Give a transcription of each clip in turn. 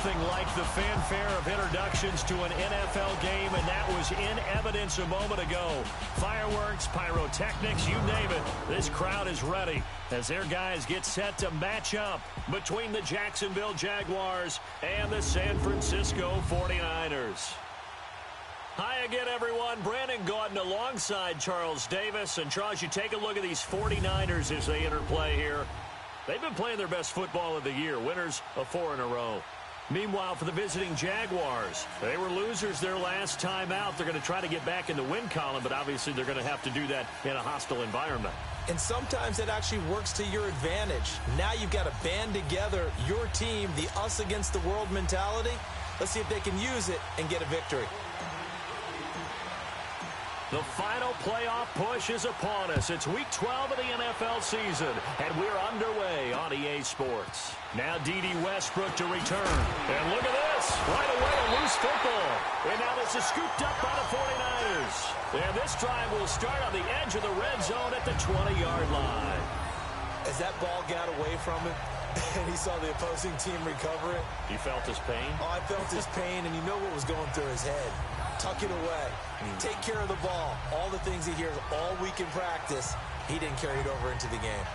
nothing like the fanfare of introductions to an NFL game, and that was in evidence a moment ago. Fireworks, pyrotechnics, you name it. This crowd is ready as their guys get set to match up between the Jacksonville Jaguars and the San Francisco 49ers. Hi again, everyone. Brandon Gaudin alongside Charles Davis. And, Charles, you take a look at these 49ers as they enter play here. They've been playing their best football of the year, winners of 4 in a row. Meanwhile, for the visiting Jaguars, they were losers their last time out. They're going to try to get back in the win column, but obviously they're going to have to do that in a hostile environment. And sometimes it actually works to your advantage. Now you've got to band together your team, the us against the world mentality. Let's see if they can use it and get a victory. The final playoff push is upon us. It's Week 12 of the NFL season, and we're underway on EA Sports. Now D.D. Westbrook to return. And look at this. Right away, a loose football. And now this is scooped up by the 49ers. And this drive will start on the edge of the red zone at the 20-yard line. As that ball got away from him, and he saw the opposing team recover it. He felt his pain? Oh, I felt his pain, and you know what was going through his head. Tuck it away. Take care of the ball. All the things he hears all week in practice, he didn't carry it over into the game.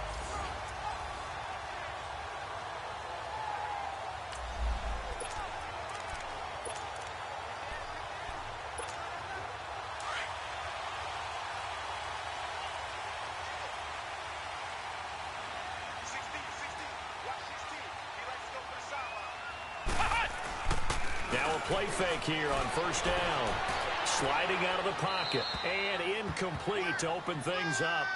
Now a play fake here on first down. Sliding out of the pocket. And incomplete to open things up.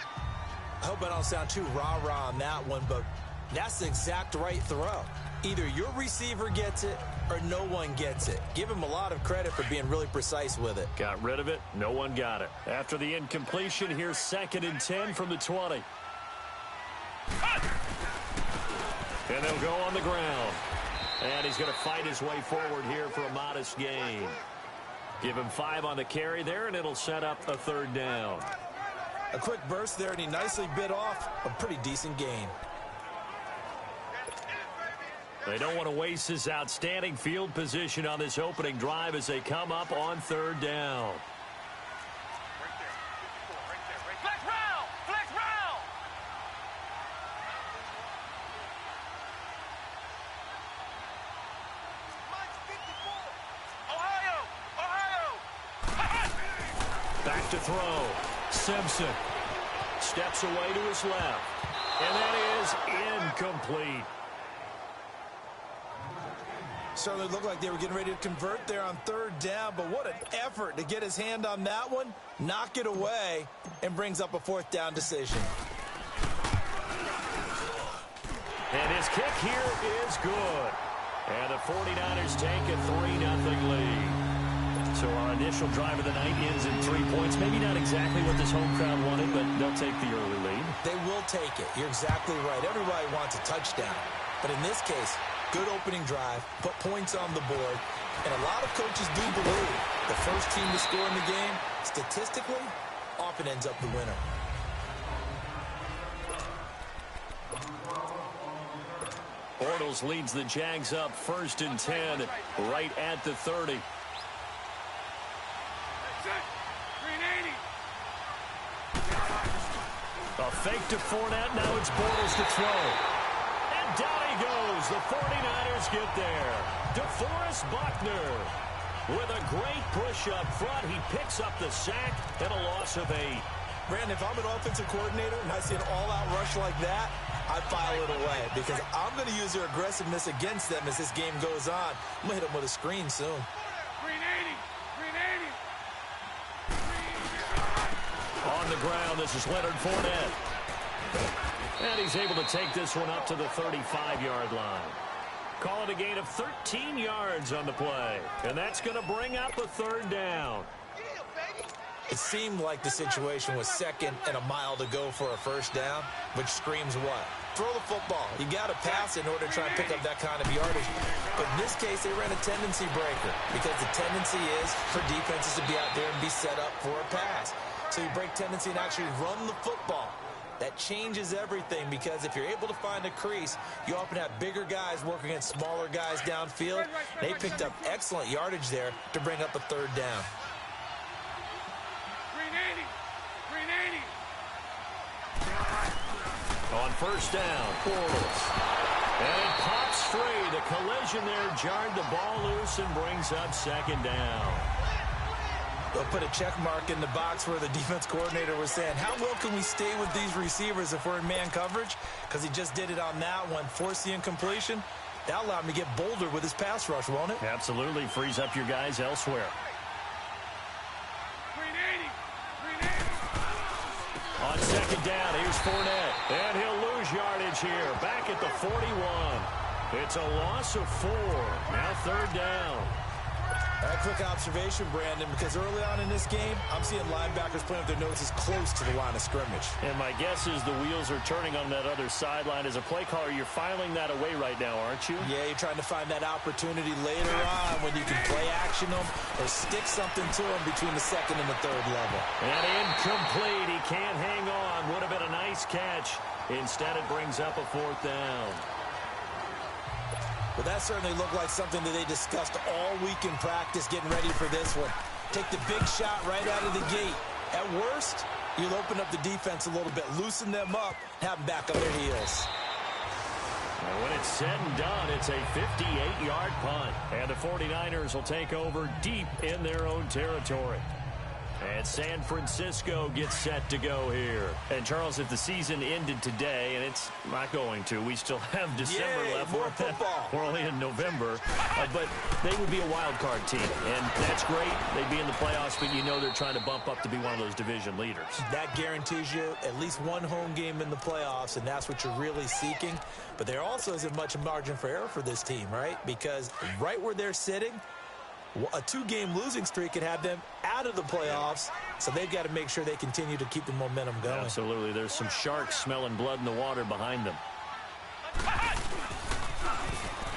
I hope I don't sound too rah-rah on that one, but that's the exact right throw. Either your receiver gets it or no one gets it. Give him a lot of credit for being really precise with it. Got rid of it. No one got it. After the incompletion, here's 2nd and 10 from the 20. And they'll go on the ground. And he's going to fight his way forward here for a modest gain. Give him 5 on the carry there, and it'll set up a 3rd down. A quick burst there, and he nicely bit off a pretty decent gain. They don't want to waste this outstanding field position on this opening drive as they come up on 3rd down. Back to throw. Simpson steps away to his left. And that is incomplete. Certainly looked like they were getting ready to convert there on 3rd down, but what an effort to get his hand on that one, knock it away, and brings up a 4th down decision. And his kick here is good. And the 49ers take a 3-0 lead. So our initial drive of the night ends in 3 points. Maybe not exactly what this home crowd wanted, but they'll take the early lead. They will take it. You're exactly right. Everybody wants a touchdown. But in this case, good opening drive, put points on the board, and a lot of coaches do believe the first team to score in the game, statistically, often ends up the winner. Bortles leads the Jags up 1st and 10 right at the 30. A fake to Fournette. Now it's Bortles to throw. And down he goes. The 49ers get there. DeForest Buckner with a great push up front. He picks up the sack and a loss of 8. Brandon, if I'm an offensive coordinator and I see an all-out rush like that, I file it away because I'm going to use their aggressiveness against them as this game goes on. I'm going to hit them with a screen soon. On the ground, this is Leonard Fournette. And he's able to take this one up to the 35-yard line. Call it a gain of 13 yards on the play. And that's going to bring up a 3rd down. It seemed like the situation was 2nd and a mile to go for a 1st down, which screams what? Throw the football. You got to pass in order to try and pick up that kind of yardage. But in this case, they ran a tendency breaker because the tendency is for defenses to be out there and be set up for a pass. So you break tendency and actually run the football. That changes everything because if you're able to find a crease, you often have bigger guys working against smaller guys downfield. They picked up excellent yardage there to bring up a third down. 380. On first down, Bortles. And it pops free. The collision there jarred the ball loose and brings up second down. They'll put a check mark in the box where the defense coordinator was saying, how well can we stay with these receivers if we're in man coverage? Because he just did it on that one, forced the incompletion. That allowed him to get bolder with his pass rush, won't it? Absolutely. Frees up your guys elsewhere. 380. On second down, here's Fournette. And he'll lose yardage here. Back at the 41. It's a loss of 4. Now third down. A quick observation, Brandon, because early on in this game, I'm seeing linebackers playing with their noses close to the line of scrimmage. And my guess is the wheels are turning on that other sideline. As a play caller, you're filing that away right now, aren't you? Yeah, you're trying to find that opportunity later on when you can play action them or stick something to them between the second and the third level. And incomplete. He can't hang on. Would have been a nice catch. Instead, it brings up a fourth down. But that certainly looked like something that they discussed all week in practice getting ready for this one. Take the big shot right out of the gate. At worst, you'll open up the defense a little bit, loosen them up, have them back on their heels. And when it's said and done, it's a 58-yard punt. And the 49ers will take over deep in their own territory. And San Francisco gets set to go here. And, Charles, if the season ended today, and it's not going to, we still have December left. More football. We're only in November. But they would be a wild card team. And that's great. They'd be in the playoffs, but you know they're trying to bump up to be one of those division leaders. That guarantees you at least one home game in the playoffs, and that's what you're really seeking. But there also isn't much margin for error for this team, right? Because right where they're sitting, a 2-game losing streak could have them out of the playoffs, so they've got to make sure they continue to keep the momentum going. Absolutely. There's some sharks smelling blood in the water behind them.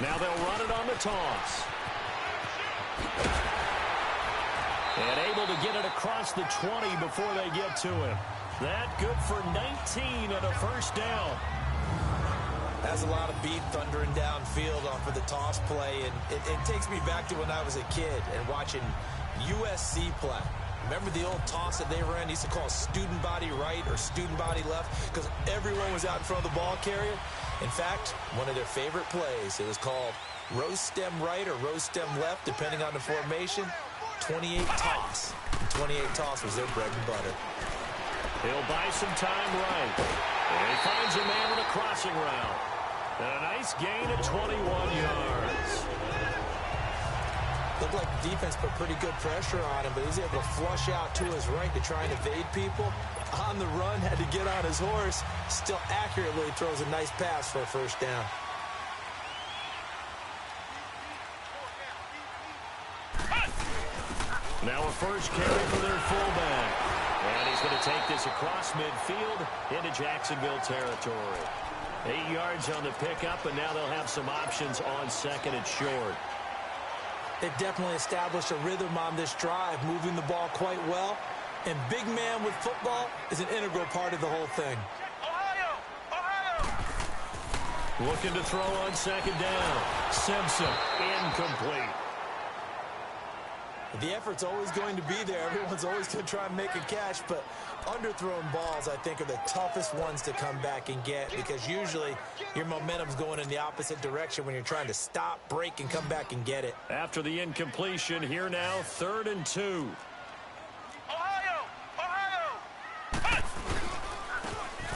Now they'll run it on the toss. And able to get it across the 20 before they get to him. That good for 19 and a first down. Has a lot of beat thundering downfield off of the toss play, and it takes me back to when I was a kid and watching USC play. Remember the old toss that they ran? They used to call student body right or student body left because everyone was out in front of the ball carrier. In fact, one of their favorite plays, it was called rose stem right or rose stem left, depending on the formation. 28 toss. 28 toss was their bread and butter. He'll buy some time right. And he finds a man with a crossing route. And a nice gain of 21 yards. Looked like the defense put pretty good pressure on him, but he was able to flush out to his right to try and evade people. On the run, had to get on his horse. Still accurately throws a nice pass for a first down. Now a first carry for their fullback. And he's going to take this across midfield into Jacksonville territory. 8 yards on the pickup, and now they'll have some options on second and short. They've definitely established a rhythm on this drive, moving the ball quite well. And big man with football is an integral part of the whole thing. Looking to throw on second down. Simpson, incomplete. The effort's always going to be there. Everyone's always going to try and make a catch, but underthrown balls, I think, are the toughest ones to come back and get because usually your momentum's going in the opposite direction when you're trying to stop, break, and come back and get it. After the incompletion, here now, 3rd and 2.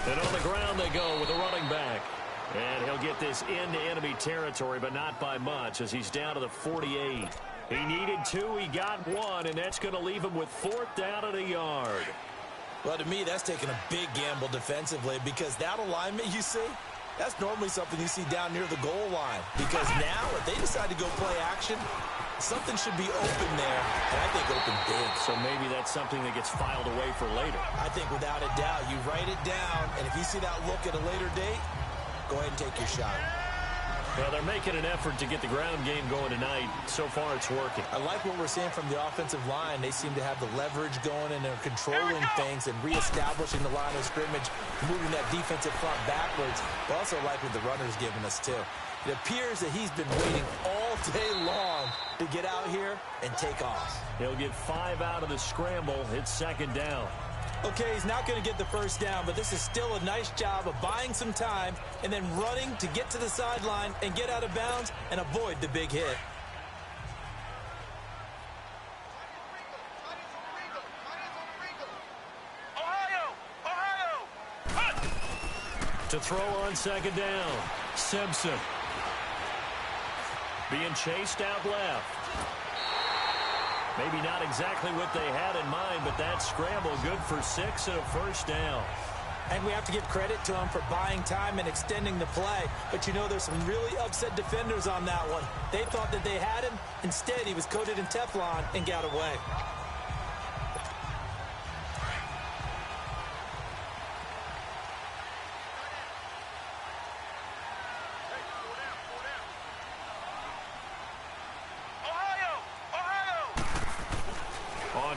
And on the ground they go with the running back. And he'll get this into enemy territory, but not by much as he's down to the 48. He needed 2, he got 1, and that's going to leave him with 4th down at a yard. Well, to me, that's taking a big gamble defensively because that alignment you see, that's normally something you see down near the goal line. Because now, if they decide to go play action, something should be open there, and I think open big. So maybe that's something that gets filed away for later. I think without a doubt, you write it down, and if you see that look at a later date, go ahead and take your shot. Well, they're making an effort to get the ground game going tonight. So far, it's working. I like what we're seeing from the offensive line. They seem to have the leverage going, and they're controlling things and reestablishing the line of scrimmage, moving that defensive front backwards. But also like what the runner's giving us, too. It appears that he's been waiting all day long to get out here and take off. He'll get 5 out of the scramble. It's second down. Okay, he's not going to get the first down, but this is still a nice job of buying some time and then running to get to the sideline and get out of bounds and avoid the big hit. To throw on second down, Simpson. Being chased out left. Maybe not exactly what they had in mind, but that scramble good for 6 and a first down. And we have to give credit to him for buying time and extending the play. But you know, there's some really upset defenders on that one. They thought that they had him. Instead, he was coated in Teflon and got away.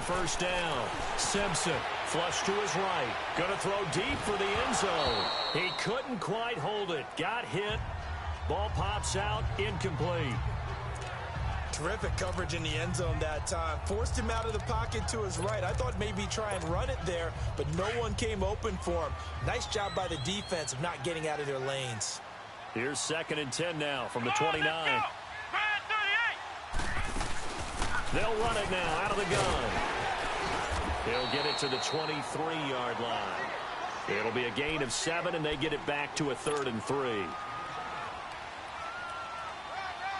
First down, Simpson, flush to his right, gonna throw deep for the end zone. He couldn't quite hold it, got hit, ball pops out, incomplete. Terrific coverage in the end zone that time. Forced him out of the pocket to his right. I thought maybe try and run it there, but no one came open for him. Nice job by the defense of not getting out of their lanes. Here's 2nd and 10 now from the 29. They'll run it now out of the gun. They'll get it to the 23-yard line. It'll be a gain of 7, and they get it back to a 3rd and 3.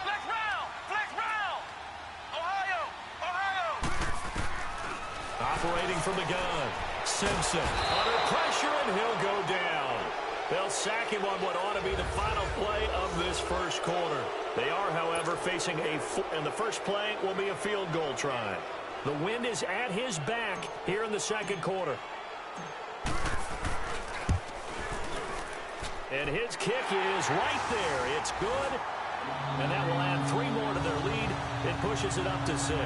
Flex round. Ohio. Operating from the gun. Simpson under pressure, and he'll go down. They'll sack him on what ought to be the final play of this first quarter. They are, however, facing and the first play will be a field goal try. The wind is at his back here in the second quarter. And his kick is right there. It's good. And that will add 3 more to their lead. It pushes it up to 6.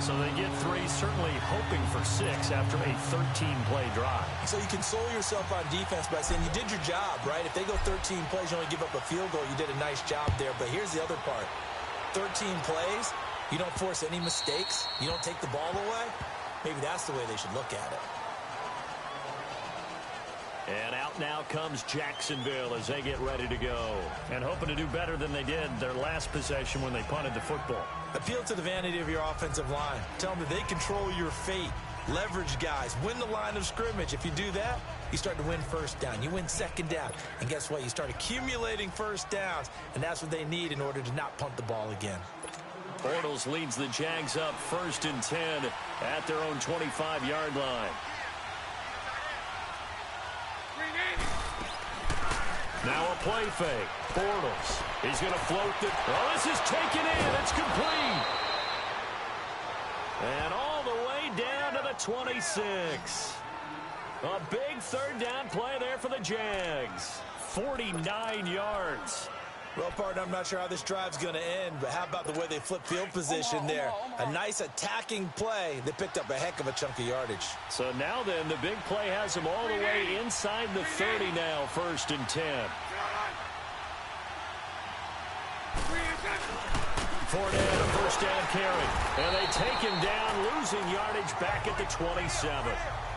So they get 3, certainly hoping for 6 after a 13-play drive. So you console yourself on defense by saying you did your job, right? If they go 13 plays, you only give up a field goal, you did a nice job there. But here's the other part. 13 plays, you don't force any mistakes, you don't take the ball away. Maybe that's the way they should look at it. And out now comes Jacksonville as they get ready to go. And hoping to do better than they did their last possession when they punted the football. Appeal to the vanity of your offensive line. Tell them that they control your fate. Leverage guys. Win the line of scrimmage. If you do that, you start to win first down. You win second down. And guess what? You start accumulating first downs. And that's what they need in order to not punt the ball again. Bortles leads the Jags up 1st and 10 at their own 25-yard line. Now a play fake. Bortles. He's going to float the... Oh, this is taken in. It's complete. And all the way down to the 26. A big 3rd down play there for the Jags. 49 yards. Well, partner, I'm not sure how this drive's going to end, but how about the way they flip field position there? A nice attacking play. They picked up a heck of a chunk of yardage. So now then, the big play has them all the way inside the 30 now, 1st and 10. Fournette, a first down carry. And they take him down, losing yardage back at the 27.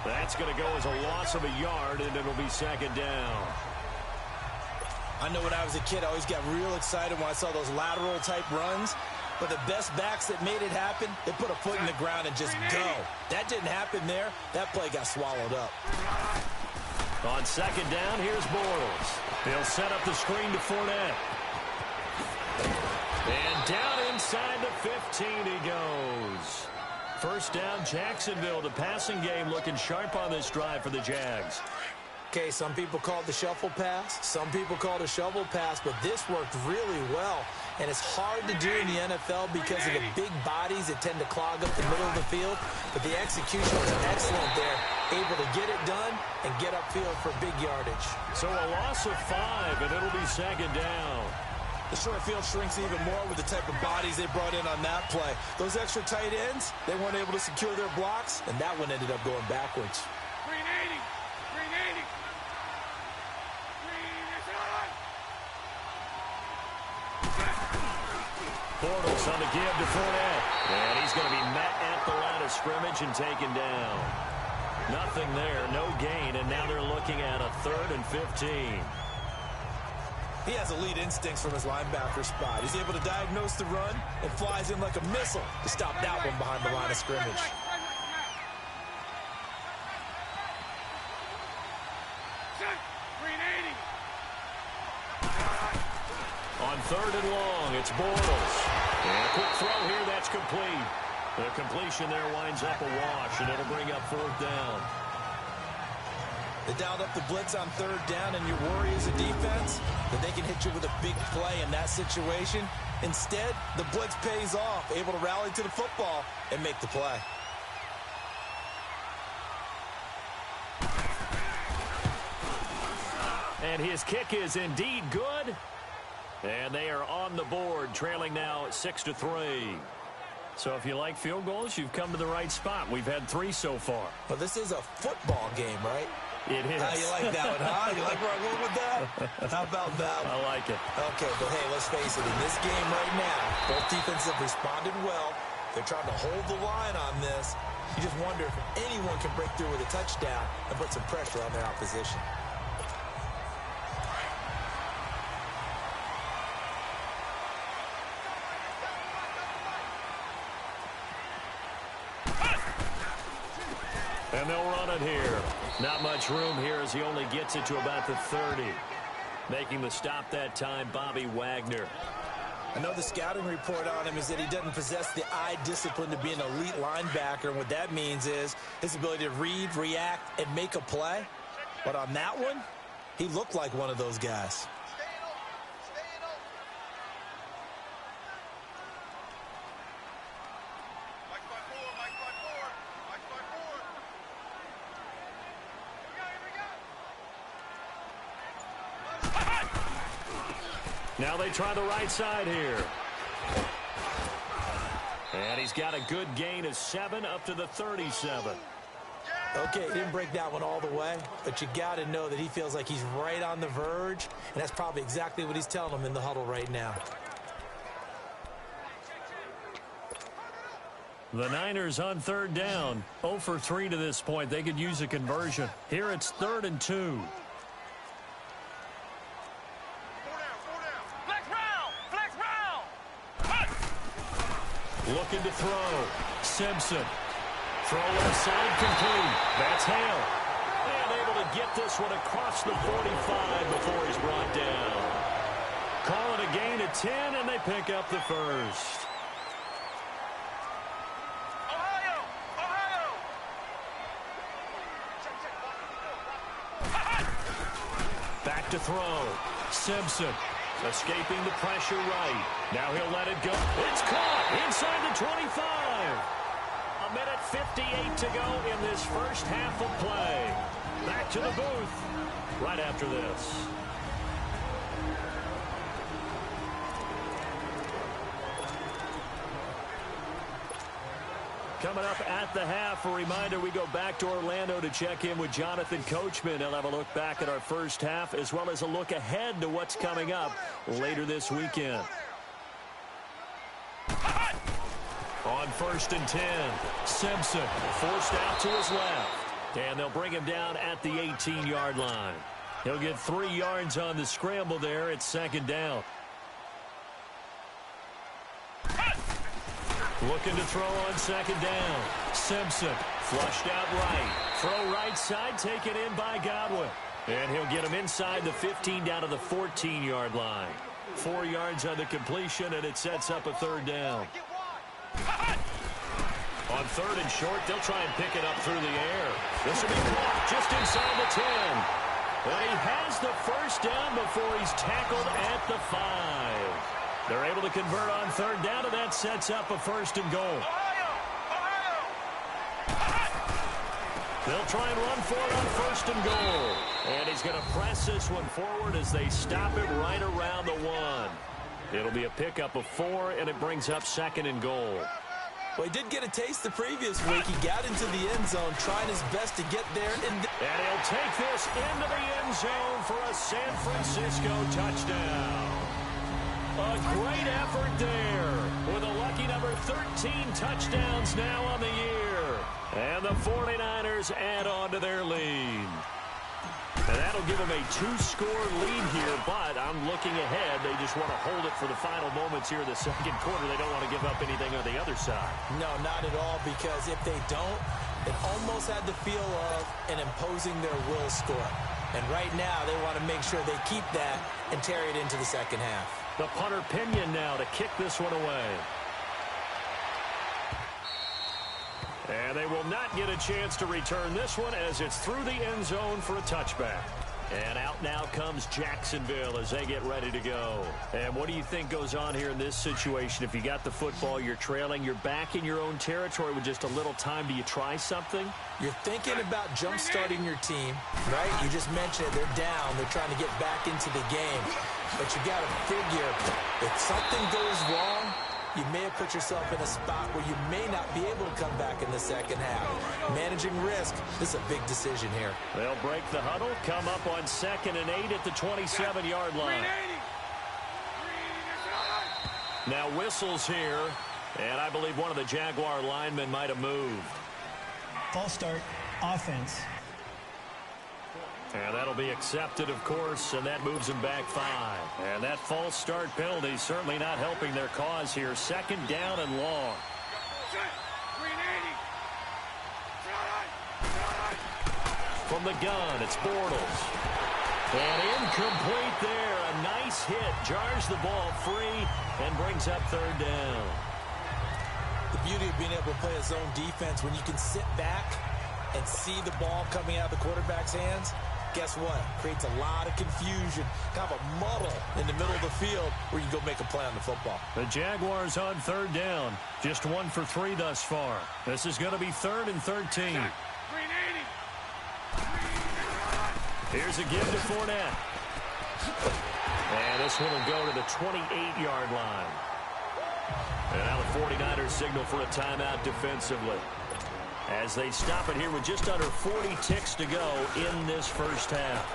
That's going to go as a loss of a yard, and it'll be 2nd down. I know when I was a kid, I always got real excited when I saw those lateral-type runs. But the best backs that made it happen, they put a foot in the ground and just go. That didn't happen there. That play got swallowed up. On 2nd down, here's Bortles. They'll set up the screen to Fournette. And down inside the 15 he goes. First down, Jacksonville. The passing game looking sharp on this drive for the Jags. Okay, some people call it the shuffle pass. Some people call it a shovel pass, but this worked really well. And it's hard to do in the NFL because of the big bodies that tend to clog up the middle of the field. But the execution was excellent there. Able to get it done and get upfield for big yardage. So a loss of 5, and it'll be 2nd down. The short field shrinks even more with the type of bodies they brought in on that play. Those extra tight ends, they weren't able to secure their blocks, and that one ended up going backwards. Green 80. Green 80. Green is on. Bortles on the give to Fournette. And he's going to be met at the line of scrimmage and taken down. Nothing there, no gain, and now they're looking at a 3rd and 15. He has elite instincts from his linebacker spot. He's able to diagnose the run and flies in like a missile to stop that one behind the line of scrimmage. Green 80. On 3rd and long, it's Bortles. And a quick throw here, that's complete. The completion there winds up a wash, and it'll bring up 4th down. They dialed up the blitz on 3rd down, and your worry as a defense that they can hit you with a big play in that situation. Instead, the blitz pays off, able to rally to the football and make the play. And his kick is indeed good. And they are on the board, trailing now 6-3. So if you like field goals, you've come to the right spot. We've had 3 so far. But this is a football game, right? It is. You like that one, huh? You like where I'm going with that? How about that one? I like it. Okay, but hey, let's face it. In this game right now, both defenses have responded well. They're trying to hold the line on this. You just wonder if anyone can break through with a touchdown and put some pressure on their opposition. And they'll run it here. Not much room here as he only gets it to about the 30. Making the stop that time, Bobby Wagner. I know the scouting report on him is that he doesn't possess the eye discipline to be an elite linebacker. And what that means is his ability to read, react, and make a play. But on that one, he looked like one of those guys. Now they try the right side here. And he's got a good gain of 7 up to the 37. Okay, he didn't break that one all the way, but you got to know that he feels like he's right on the verge, and that's probably exactly what he's telling them in the huddle right now. The Niners on 3rd down. 0 for 3 to this point. They could use a conversion. Here it's 3rd and 2. Looking to throw. Simpson. Throw left side complete. That's Hale. And able to get this one across the 45 before he's brought down. Call it a gain of 10, and they pick up the first. Ohio! Back to throw. Simpson. Escaping the pressure right. Now he'll let it go. It's caught inside the 25. A minute 58 to go in this first half of play. Back to the booth right after this. Coming up at the half, a reminder, we go back to Orlando to check in with Jonathan Coachman. He'll have a look back at our first half as well as a look ahead to what's coming up later this weekend. On 1st and 10, Simpson forced out to his left. And they'll bring him down at the 18-yard line. He'll get 3 yards on the scramble there. It's 2nd down. Looking to throw on 2nd down. Simpson flushed out right. Throw right side, taken in by Godwin. And he'll get him inside the 15 down to the 14-yard line. 4 yards on the completion, and it sets up a 3rd down. On 3rd and short, they'll try and pick it up through the air. This will be caught just inside the 10. But he has the first down before he's tackled at the 5. They're able to convert on 3rd down, and that sets up a 1st and goal. They'll try and run for it on 1st and goal. And he's going to press this one forward as they stop it right around the 1. It'll be a pickup of 4, and it brings up 2nd and goal. Well, he did get a taste the previous week. He got into the end zone, trying his best to get there. And he'll take this into the end zone for a San Francisco touchdown. A great effort there with a lucky number 13 touchdowns now on the year. And the 49ers add on to their lead. And that'll give them a 2-score lead here, but I'm looking ahead. They just want to hold it for the final moments here in the second quarter. They don't want to give up anything on the other side. No, not at all, because if they don't, it almost had the feel of an imposing their will score. And right now, they want to make sure they keep that and carry it into the second half. The punter Pinion now to kick this one away. And they will not get a chance to return this one as it's through the end zone for a touchback. And out now comes Jacksonville as they get ready to go. And what do you think goes on here in this situation? If you got the football, you're trailing, you're back in your own territory with just a little time. Do you try something? You're thinking about jump-starting your team, right? You just mentioned it. They're down. They're trying to get back into the game. But you got to figure if something goes wrong, you may have put yourself in a spot where you may not be able to come back in the second half. Managing risk, this is a big decision here. They'll break the huddle, come up on 2nd and 8 at the 27-yard line. Now whistles here, and I believe one of the Jaguar linemen might have moved. False start, offense. And that'll be accepted, of course, and that moves them back 5. And that false start penalty certainly not helping their cause here. 2nd down and long. From the gun, it's Bortles. And incomplete there. A nice hit. Jars the ball free and brings up 3rd down. The beauty of being able to play a zone defense when you can sit back and see the ball coming out of the quarterback's hands, guess what? Creates a lot of confusion, kind of a muddle in the middle of the field where you can go make a play on the football. The Jaguars on 3rd down. Just 1 for 3 thus far. This is going to be 3rd and 13. Here's a give to Fournette. And this one will go to the 28-yard line. And now the 49ers signal for a timeout defensively, as they stop it here with just under 40 ticks to go in this first half.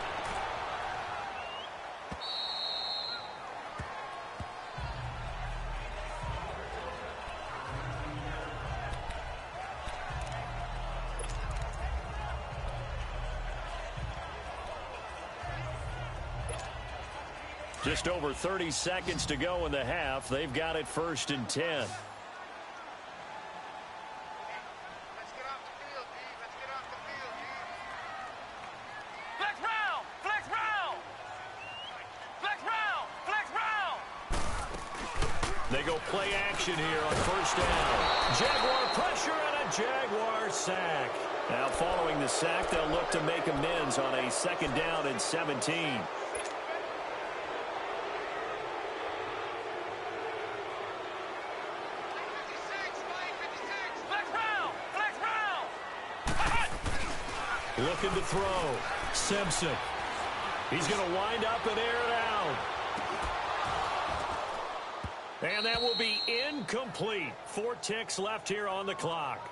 Just over 30 seconds to go in the half. They've got it 1st and 10. They go play action here on 1st down. Jaguar pressure and a Jaguar sack. Now following the sack, they'll look to make amends on a 2nd down and 17. Looking to throw. Simpson. He's going to wind up and air it out. And that will be incomplete. 4 ticks left here on the clock.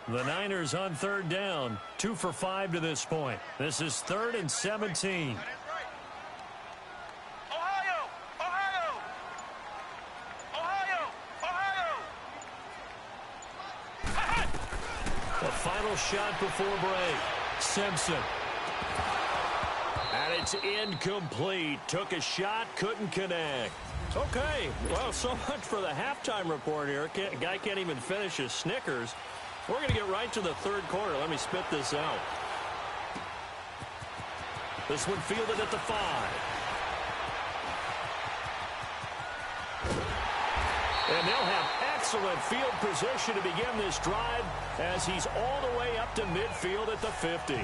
The Niners on 3rd down. 2 for 5 to this point. This is 3rd and 17. The final shot before break. Simpson. And it's incomplete. Took a shot, couldn't connect. Okay, well, so much for the halftime report here. Guy can't even finish his Snickers. We're going to get right to the 3rd quarter. Let me spit this out. This one fielded at the 5. And they'll have excellent field position to begin this drive as he's all the way up to midfield at the 50.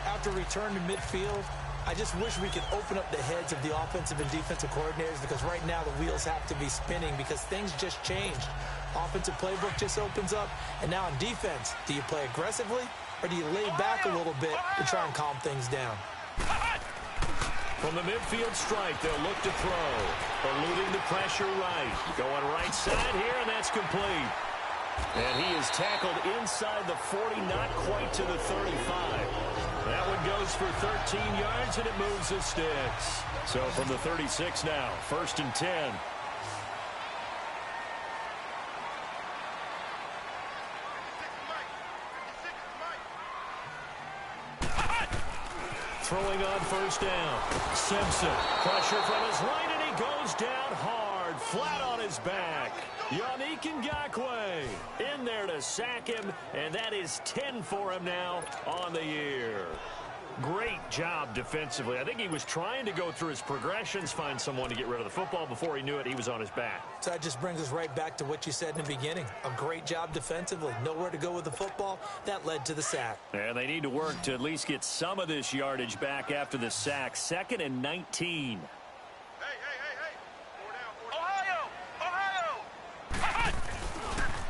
After return to midfield, I just wish we could open up the heads of the offensive and defensive coordinators, because right now the wheels have to be spinning because things just changed. Offensive playbook just opens up, and now on defense, do you play aggressively or do you lay back a little bit to try and calm things down? From the midfield strike, they'll look to throw. Eluding the pressure right. Going right side here, and that's complete. And he is tackled inside the 40, not quite to the 35. That one goes for 13 yards, and it moves the sticks. So from the 36 now, 1st and 10. Throwing on 1st down. Simpson, pressure from his right, and he goes down hard, flat on his back. Yannick Ngakoue in there to sack him, and that is 10 for him now on the year. Great job defensively. I think he was trying to go through his progressions, find someone to get rid of the football. Before he knew it, he was on his back. So that just brings us right back to what you said in the beginning. A great job defensively. Nowhere to go with the football. That led to the sack. And they need to work to at least get some of this yardage back after the sack. 2nd and 19.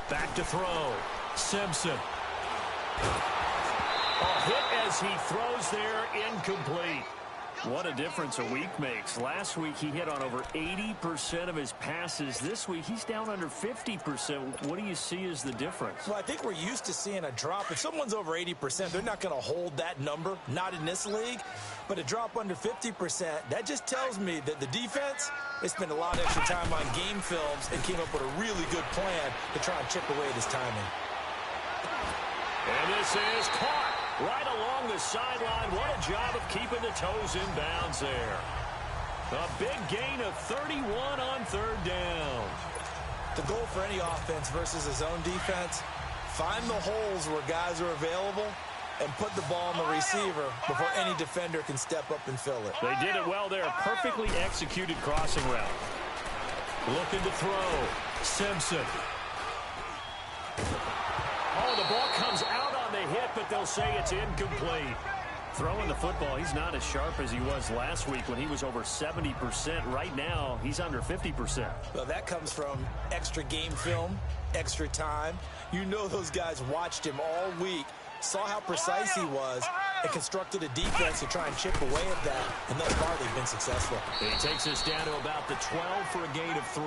Back to throw. Simpson. A hit as he throws there, incomplete. What a difference a week makes. Last week he hit on over 80% of his passes. This week he's down under 50%. What do you see as the difference? Well, I think we're used to seeing a drop. If someone's over 80%, they're not going to hold that number, not in this league. But a drop under 50%, that just tells me that the defense, they spent a lot of extra time on game films and came up with a really good plan to try and chip away at his timing. And this is caught right along the sideline. What a job of keeping the toes in bounds there. A big gain of 31 on 3rd down. The goal for any offense versus his own defense, find the holes where guys are available and put the ball on the receiver before any defender can step up and fill it. They did it well there. Perfectly executed crossing route. Looking to throw. Simpson. Oh, the ball comes out on the hit, but they'll say it's incomplete. Throwing the football, he's not as sharp as he was last week when he was over 70%. Right now, he's under 50%. Well, that comes from extra game film, extra time. You know those guys watched him all week, saw how precise he was, and constructed a defense to try and chip away at that, and thus far they've been successful. He takes us down to about the 12 for a gain of 3.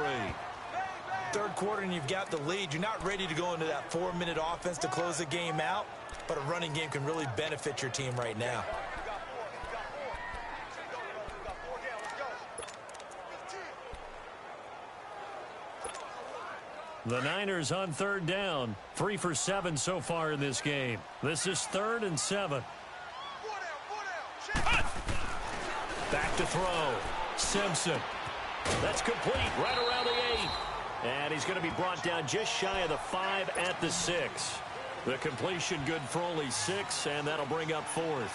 3rd quarter and you've got the lead. You're not ready to go into that 4-minute offense to close the game out, but a running game can really benefit your team right now. The Niners on 3rd down. 3 for 7 so far in this game. This is 3rd and 7. Back to throw. Simpson. That's complete right around the 8. And he's going to be brought down just shy of the 5 at the 6. The completion good for only 6, and that'll bring up 4th.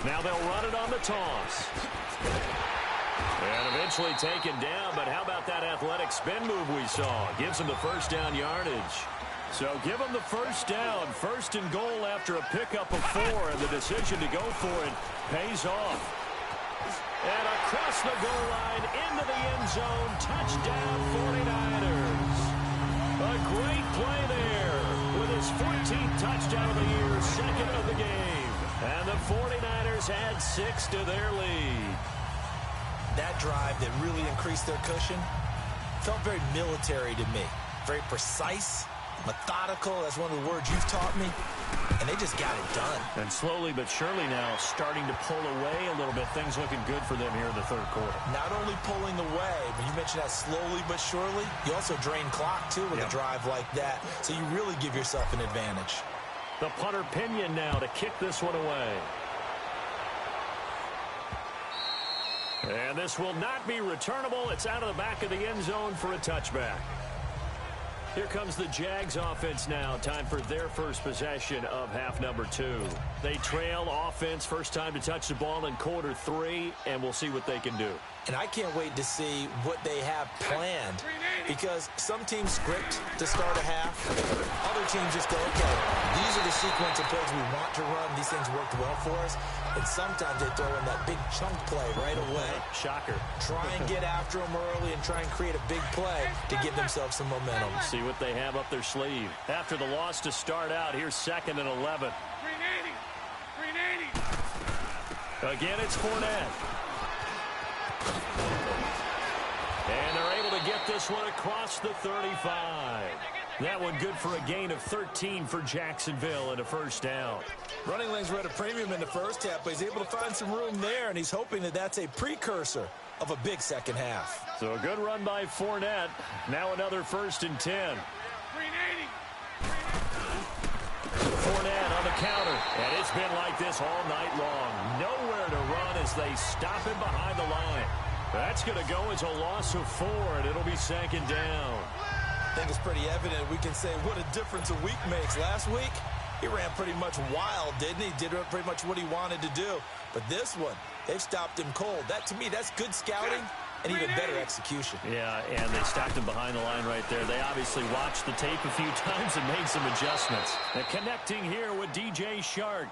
Now they'll run it on the toss. And eventually taken down, but how about that athletic spin move we saw? Gives him the 1st down yardage. So give him the 1st down. 1st and goal after a pickup of 4, and the decision to go for it pays off. And across the goal line into the end zone. Touchdown 49ers. A great play there with his 14th touchdown of the year, 2nd of the game. And the 49ers add 6 to their lead. That drive that really increased their cushion felt very military to me. Very precise, methodical. That's one of the words you've taught me. And they just got it done. And slowly but surely now starting to pull away a little bit. Things looking good for them here in the 3rd quarter. Not only pulling away, but you mentioned that slowly but surely. You also drain clock, too, with a drive like that. So you really give yourself an advantage. The punter Pinion now to kick this one away. And this will not be returnable. It's out of the back of the end zone for a touchback. Here comes the Jags offense now. Time for their first possession of half number 2. They trail offense, first time to touch the ball in quarter 3, and we'll see what they can do. And I can't wait to see what they have planned, because some teams script to start a half. other teams just go, okay, these are the sequence of plays we want to run. These things worked well for us. And sometimes they throw in that big chunk play right away. Shocker. Try and get after them early and try and create a big play to give themselves some momentum. See what they have up their sleeve. After the loss to start out, here's 2nd and 11. 380. Again, it's Fournette. And they're able to get this one across the 35. That one good for a gain of 13 for Jacksonville and a first down. Running lanes were at a premium in the first half, but he's able to find some room there, and he's hoping that that's a precursor of a big second half. So a good run by Fournette. Now another 1st and 10. 380. Fournette on the counter, and it's been like this all night long. Nowhere to run as they stop him behind the line. That's going to go as a loss of 4, and it'll be 2nd down. I think it's pretty evident. We can say what a difference a week makes. Last week, he ran pretty much wild, didn't he? Did pretty much what he wanted to do. But this one, they've stopped him cold. That, to me, that's good scouting and even better execution. Yeah, and they stopped him behind the line right there. They obviously watched the tape a few times and made some adjustments. And connecting here with DJ Shark.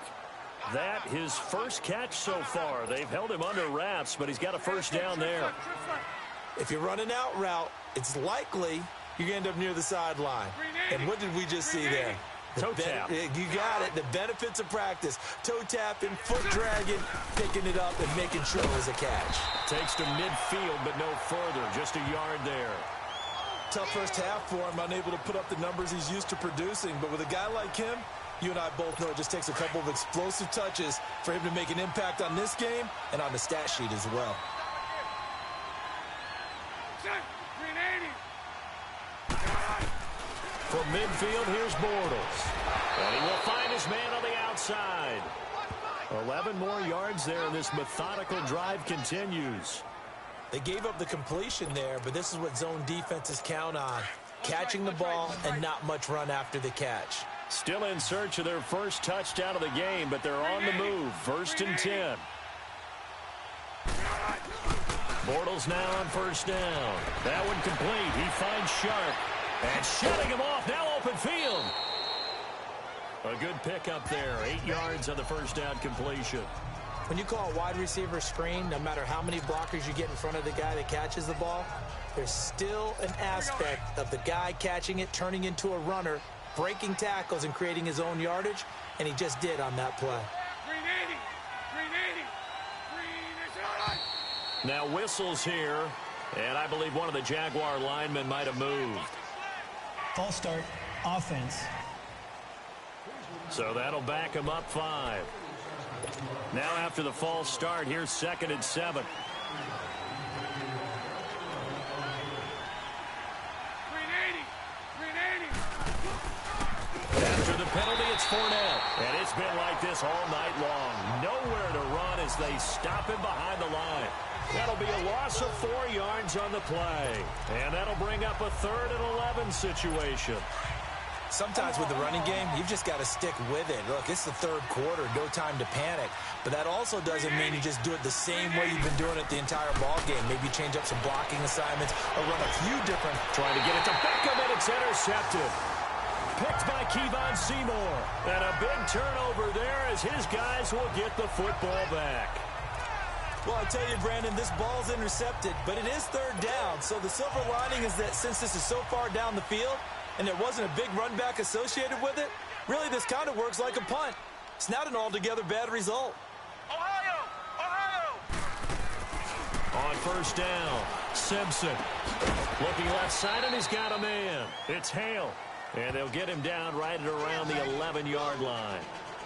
That his first catch so far. They've held him under wraps, but he's got a first down there. If you're running out route, it's likely you're going to end up near the sideline. And what did we just see there? Toe tap. You got it. The benefits of practice. Toe tapping, foot dragging, picking it up, and making sure it was a catch. Takes to midfield, but no further. Just a yard there. Tough first half for him. Unable to put up the numbers he's used to producing. But with a guy like him, you and I both know it just takes a couple of explosive touches for him to make an impact on this game and on the stat sheet as well. 380. From midfield, here's Bortles. And he will find his man on the outside. 11 more yards there, and this methodical drive continues. They gave up the completion there, but this is what zone defenses count on. Catching the ball and not much run after the catch. Still in search of their first touchdown of the game, but they're on the move. 1st and 10. Bortles now on 1st down. That one complete. He finds Sharp. And shutting him off. Now open field. A good pickup there. 8 yards on the first down completion. When you call a wide receiver screen, no matter how many blockers you get in front of the guy that catches the ball, there's still an aspect of the guy catching it, turning into a runner, breaking tackles and creating his own yardage, and he just did on that play. 380. 380. Now whistles here, and I believe one of the Jaguar linemen might have moved. False start, offense. So that'll back him up 5. Now after the false start, here's 2nd and 7. 380. After the penalty, it's Fournette. And it's been like this all night long. Nowhere to run as they stop him behind the line. That'll be a loss of 4 yards on the play. And that'll bring up a 3rd and 11 situation. Sometimes with the running game, you've just got to stick with it. Look, it's the 3rd quarter, no time to panic. But that also doesn't mean you just do it the same way you've been doing it the entire ball game. Maybe change up some blocking assignments or run a few different. Trying to get it to Beckham, and it's intercepted. Picked by Kevon Seymour. And a big turnover there as his guys will get the football back. Well, I tell you, Brandon, this ball's intercepted, but it is 3rd down. So the silver lining is that since this is so far down the field and there wasn't a big run back associated with it, really this kind of works like a punt. It's not an altogether bad result. Ohio. On 1st down, Simpson. Looking left side, and he's got a man. It's Hale. And they'll get him down right at around the 11-yard line.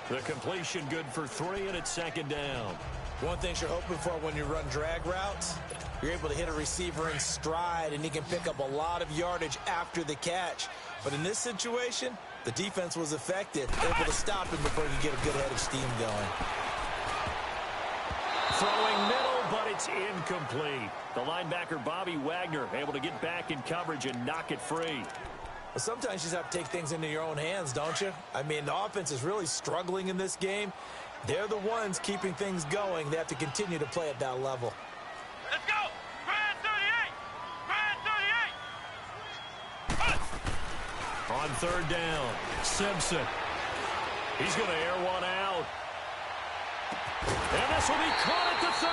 The completion good for 3, and it's 2nd down. One thing you're hoping for when you run drag routes, you're able to hit a receiver in stride, and he can pick up a lot of yardage after the catch. But in this situation, the defense was effective, able to stop him before he could get a good head of steam going. Throwing middle, but it's incomplete. The linebacker, Bobby Wagner, able to get back in coverage and knock it free. But sometimes you just have to take things into your own hands, don't you? I mean, the offense is really struggling in this game. They're the ones keeping things going. They have to continue to play at that level. Let's go. Grand 38. Grand 38. On On third down, Simpson. He's going to air one out. And this will be caught at the 30.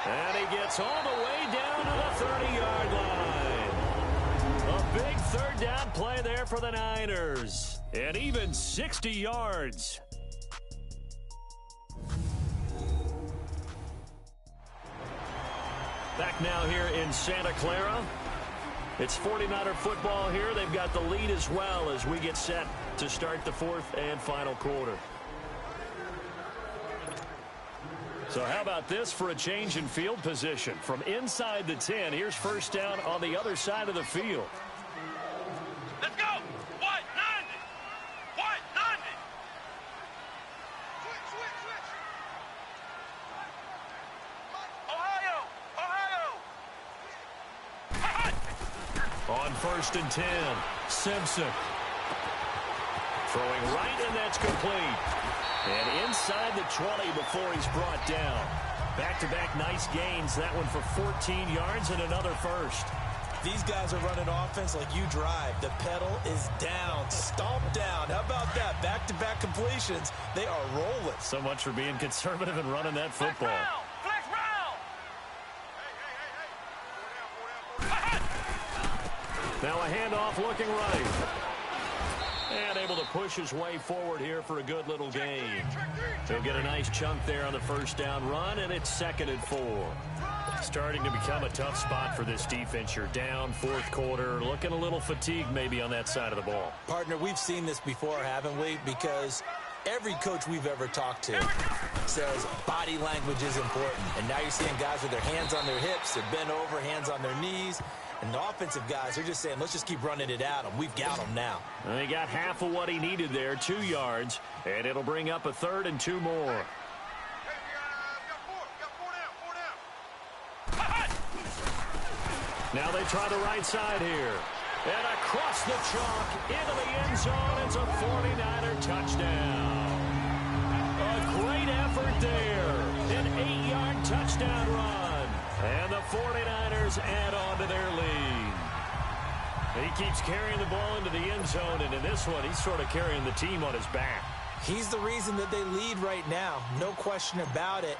And he gets all the way down to the 30-yard line. A big third down play there for the Niners. And even 60 yards. Back now here in Santa Clara. It's 49er football here. They've got the lead as well as we get set to start the fourth and final quarter. So how about this for a change in field position? From inside the 10, here's first down on the other side of the field. Let's go. What? 90. What? 90. Switch. Ohio. On first and 10, Simpson. Throwing right, and that's complete. And inside the 20 before he's brought down. Back-to-back nice gains. That one for 14 yards and another first. These guys are running offense like you drive. The pedal is down, stomped down. How about that? Back-to-back completions. They are rolling. So much for being conservative and running that football. Flex round. Now a handoff looking right. And able to push his way forward here for a good little gain. He'll get a nice chunk there on the first down run, and it's 2nd and 4. Starting to become a tough spot for this defense. You're down, fourth quarter, looking a little fatigued maybe on that side of the ball. Partner, we've seen this before, haven't we? Because every coach we've ever talked to says body language is important. And now you're seeing guys with their hands on their hips, they're bent over, hands on their knees. And the offensive guys are just saying, let's just keep running it at them. We've got them now. And he got half of what he needed there, 2 yards. And it'll bring up a 3rd and 2 more. Now they try the right side here. And across the chalk, into the end zone. It's a 49er touchdown. A great effort there. An 8-yard touchdown run. And the 49ers add on to their lead. He keeps carrying the ball into the end zone, and in this one, he's sort of carrying the team on his back. He's the reason that they lead right now. No question about it.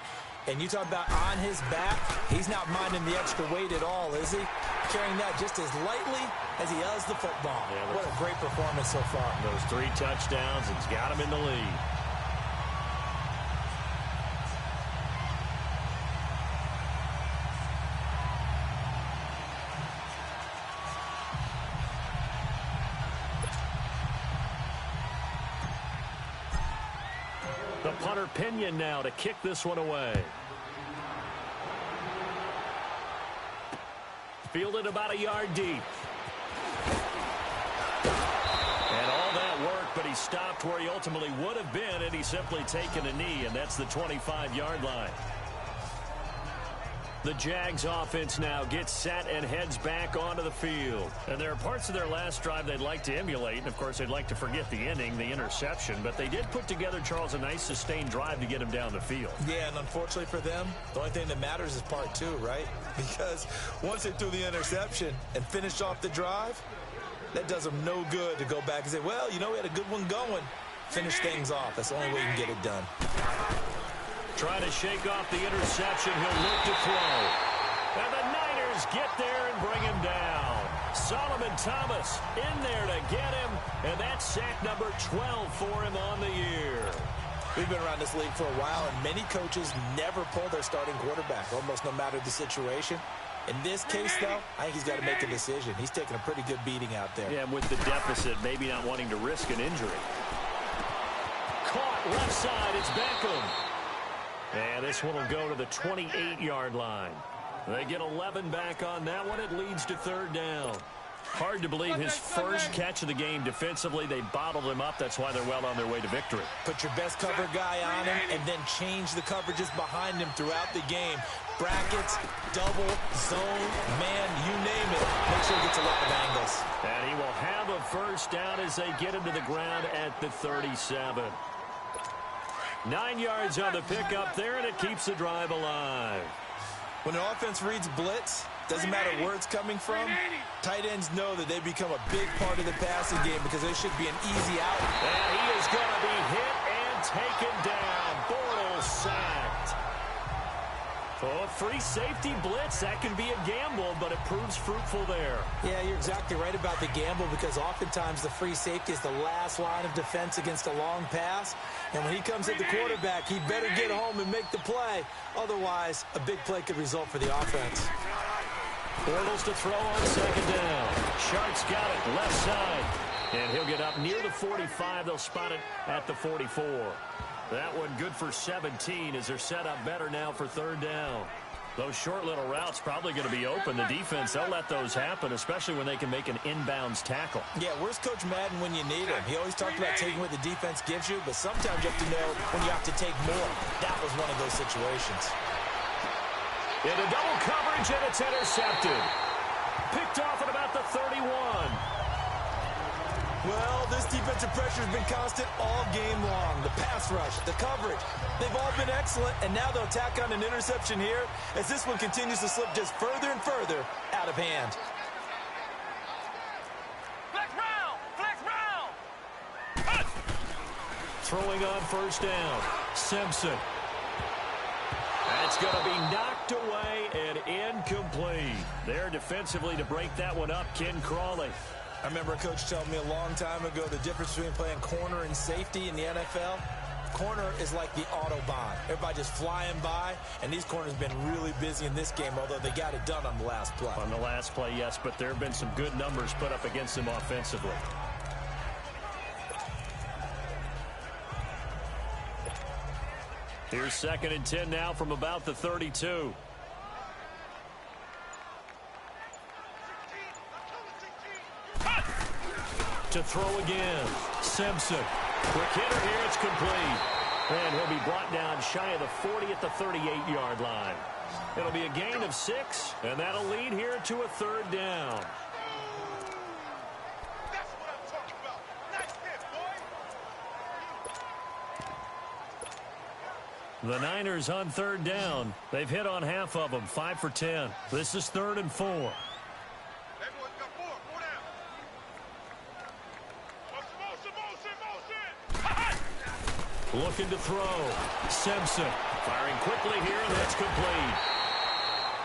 And you talk about on his back, he's not minding the extra weight at all, is he? Carrying that just as lightly as he does the football. Yeah, what a great performance so far. Those 3 touchdowns, it's got him in the lead. The punter Pinion now to kick this one away. Fielded about a yard deep. And all that work, but he stopped where he ultimately would have been, and he's simply taken a knee, and that's the 25-yard line. The Jags offense now gets set and heads back onto the field. And there are parts of their last drive they'd like to emulate. And, of course, they'd like to forget the ending, the interception. But they did put together, Charles, a nice sustained drive to get him down the field. Yeah, and unfortunately for them, the only thing that matters is part 2, right? Because once they threw the interception and finished off the drive, that does them no good to go back and say, well, you know, we had a good one going. Finish things off. That's the only way you can get it done. Trying to shake off the interception. He'll look to throw. And the Niners get there and bring him down. Solomon Thomas in there to get him. And that's sack number 12 for him on the year. We've been around this league for a while, and many coaches never pull their starting quarterback, almost no matter the situation. In this case, though, I think he's got to make a decision. He's taking a pretty good beating out there. Yeah, and with the deficit, maybe not wanting to risk an injury. Caught left side. It's Beckham. And this one will go to the 28-yard line. They get 11 back on that one. It leads to 3rd down. Hard to believe his first catch of the game defensively. They bottled him up. That's why they're well on their way to victory. Put your best cover guy on him and then change the coverages behind him throughout the game. Brackets, double, zone, man, you name it. Make sure he gets a lot of angles. And he will have a first down as they get him to the ground at the 37. 9 yards on the pickup there, and it keeps the drive alive. When an offense reads blitz, Doesn't matter where it's coming from. Tight ends know that they become a big part of the passing game because they should be an easy out. And he is going to be hit and taken down. Bortles sacked. Oh, a free safety blitz. That can be a gamble, but it proves fruitful there. Yeah, you're exactly right about the gamble because oftentimes the free safety is the last line of defense against a long pass. And when he comes at the quarterback, he better get home and make the play. Otherwise, a big play could result for the offense. Bortles to throw on second down. Sharp's got it left side. And he'll get up near the 45. They'll spot it at the 44. That one good for 17 as they're set up better now for third down. Those short little routes probably going to be open. The defense, they'll let those happen, especially when they can make an inbounds tackle. Yeah, where's Coach Madden when you need him? He always talked about taking what the defense gives you, but sometimes you have to know when you have to take more. That was one of those situations. Into double coverage, and it's intercepted. Picked off at about the 31. Well, this defensive pressure has been constant all game long. The pass rush, the coverage, they've all been excellent, and now they'll tack on an interception here as this one continues to slip just further and further out of hand. Flex round! Flex round! Throwing on first down. Simpson. That's going to be knocked away and incomplete. There defensively to break that one up, Ken Crawley. I remember a coach telling me a long time ago the difference between playing corner and safety in the NFL. Corner is like the Autobahn. Everybody just flying by, and these corners have been really busy in this game, although they got it done on the last play. On the last play, yes, but there have been some good numbers put up against them offensively. Here's 2nd and 10 now from about the 32. To throw again. Simpson. Quick hitter here. It's complete. And he'll be brought down shy of the 40 at the 38-yard line. It'll be a gain of 6, and that'll lead here to a third down. That's what I'm talking about. Nice hit, boy. The Niners on third down. They've hit on half of them, 5 for 10. This is 3rd and 4. Everyone's got 4. 4 down. Motion. Looking to throw. Simpson firing quickly here, and that's complete.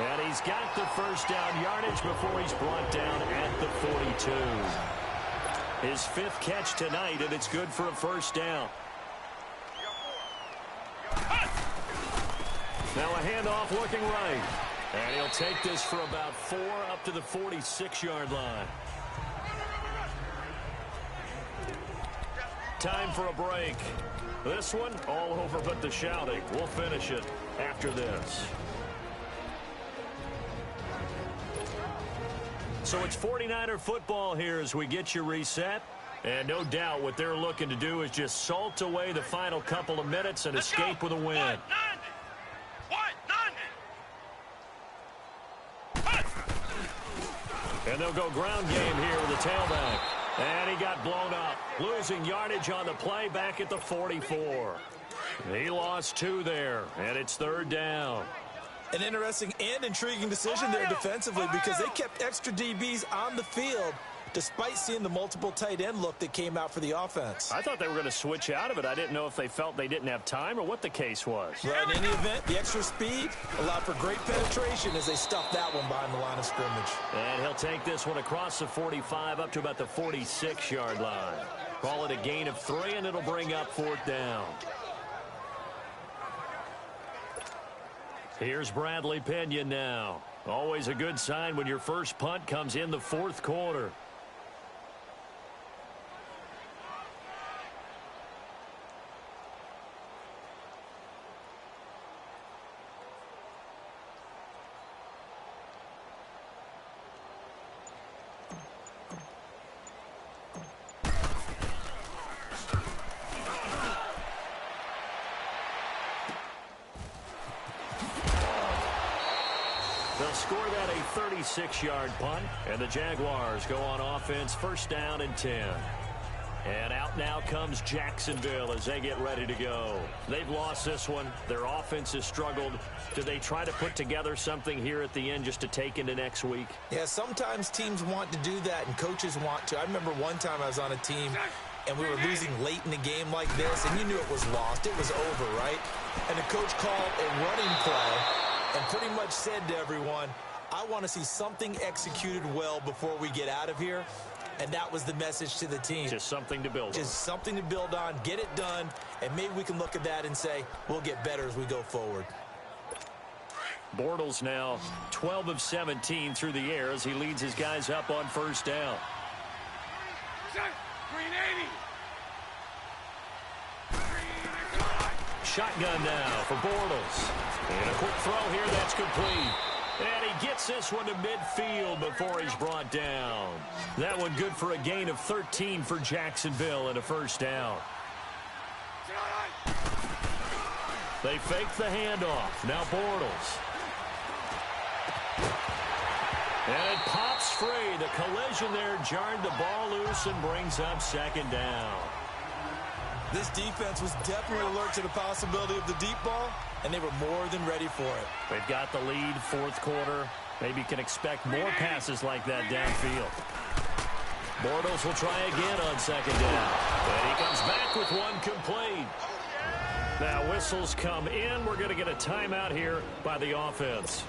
And he's got the first down yardage before he's brought down at the 42. His 5th catch tonight, and it's good for a first down. Now a handoff looking right. And he'll take this for about 4 up to the 46-yard line. Time for a break. This one all over but the shouting. We'll finish it after this. So it's 49er football here as we get you reset. And no doubt what they're looking to do is just salt away the final couple of minutes and escape with a win. And they'll go ground game here with the tailback. And he got blown up. Losing yardage on the play back at the 44. He lost 2 there, and it's 3rd down. An interesting and intriguing decision there defensively because they kept extra DBs on the field despite seeing the multiple tight end look that came out for the offense. I thought they were going to switch out of it. I didn't know if they felt they didn't have time or what the case was. Well, in any event, the extra speed allowed for great penetration as they stuffed that one behind the line of scrimmage. And he'll take this one across the 45 up to about the 46-yard line. Call it a gain of 3, and it'll bring up 4th down. Here's Bradley Pinion now. Always a good sign when your first punt comes in the 4th quarter. They'll score that a 36-yard punt, and the Jaguars go on offense, 1st down and 10. And out now comes Jacksonville as they get ready to go. They've lost this one. Their offense has struggled. Do they try to put together something here at the end just to take into next week? Yeah, sometimes teams want to do that and coaches want to. I remember one time I was on a team and we were losing late in the game like this, and you knew it was lost. It was over, right? And the coach called a running play and pretty much said to everyone, I want to see something executed well before we get out of here. And that was the message to the team. Just something to build on. Just something to build on, get it done, and maybe we can look at that and say, we'll get better as we go forward. Bortles now 12 of 17 through the air as he leads his guys up on first down. Shotgun now for Bortles. And a quick throw here that's complete. And he gets this one to midfield before he's brought down. That one good for a gain of 13 for Jacksonville and a first down. They fake the handoff. Now Bortles. And it pops free. The collision there jarred the ball loose and brings up second down. This defense was definitely alert to the possibility of the deep ball, and they were more than ready for it. They've got the lead, fourth quarter. Maybe can expect more passes like that downfield. Bortles will try again on second down. And he comes back with one complete. Now whistles come in. We're going to get a timeout here by the offense,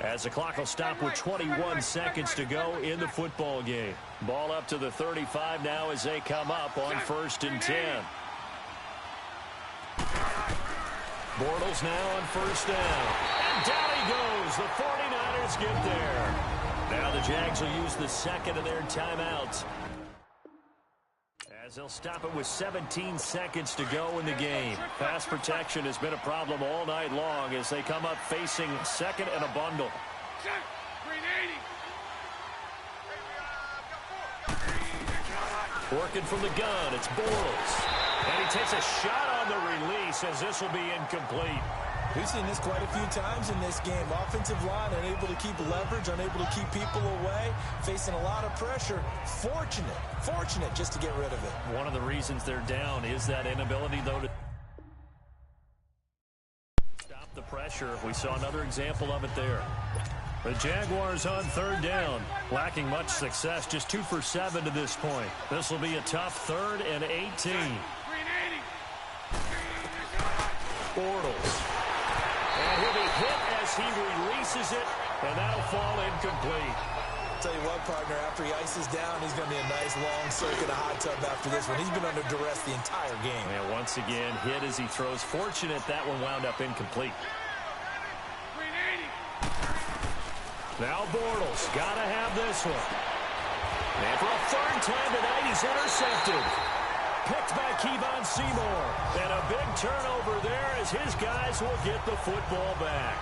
as the clock will stop with 21 seconds to go in the football game. Ball up to the 35 now as they come up on 1st and 10. Bortles now on first down. And down he goes. The 49ers get there. Now the Jags will use the second of their timeouts, as they'll stop it with 17 seconds to go in the game. Pass protection has been a problem all night long as they come up facing second and a bundle. Working from the gun, it's Bortles. And he takes a shot on the release as this will be incomplete. We've seen this quite a few times in this game. Offensive line unable to keep leverage, unable to keep people away, facing a lot of pressure. Fortunate just to get rid of it. One of the reasons they're down is that inability, though, to stop the pressure. We saw another example of it there. The Jaguars on third down, lacking much success, just 2 for 7 to this point. This will be a tough 3rd and 18. Bortles. And he'll be hit as he releases it, and that'll fall incomplete. Tell you what, partner, after he ices down, he's going to be a nice long circuit of hot tub after this one. He's been under duress the entire game. And once again, hit as he throws. Fortunate that one wound up incomplete. Now Bortles, got to have this one. And for a 3rd time tonight, he's intercepted. Picked by Kevon Seymour. And a big turnover there as his guys will get the football back.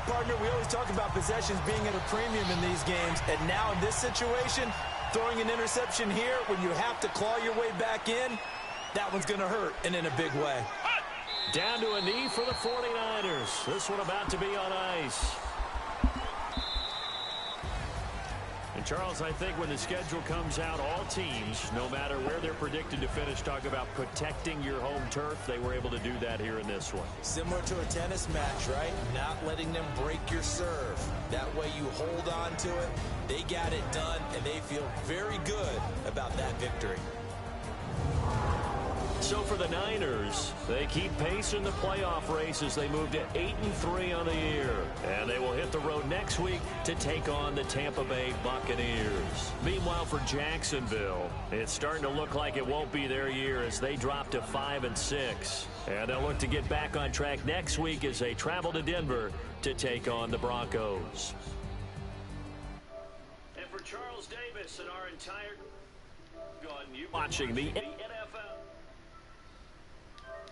Partner, we always talk about possessions being at a premium in these games. And now in this situation, throwing an interception here when you have to claw your way back in, that one's going to hurt, and in a big way. Down to a knee for the 49ers. This one about to be on ice. And Charles, I think when the schedule comes out, all teams, no matter where they're predicted to finish, talk about protecting your home turf. They were able to do that here in this one. Similar to a tennis match, right? Not letting them break your serve. That way you hold on to it. They got it done, and they feel very good about that victory. So for the Niners, they keep pace in the playoff race as they move to 8-3 on the year. And they will hit the road next week to take on the Tampa Bay Buccaneers. Meanwhile, for Jacksonville, it's starting to look like it won't be their year as they drop to 5-6. And they'll look to get back on track next week as they travel to Denver to take on the Broncos. And for Charles Davis and our entire... Watching the NFL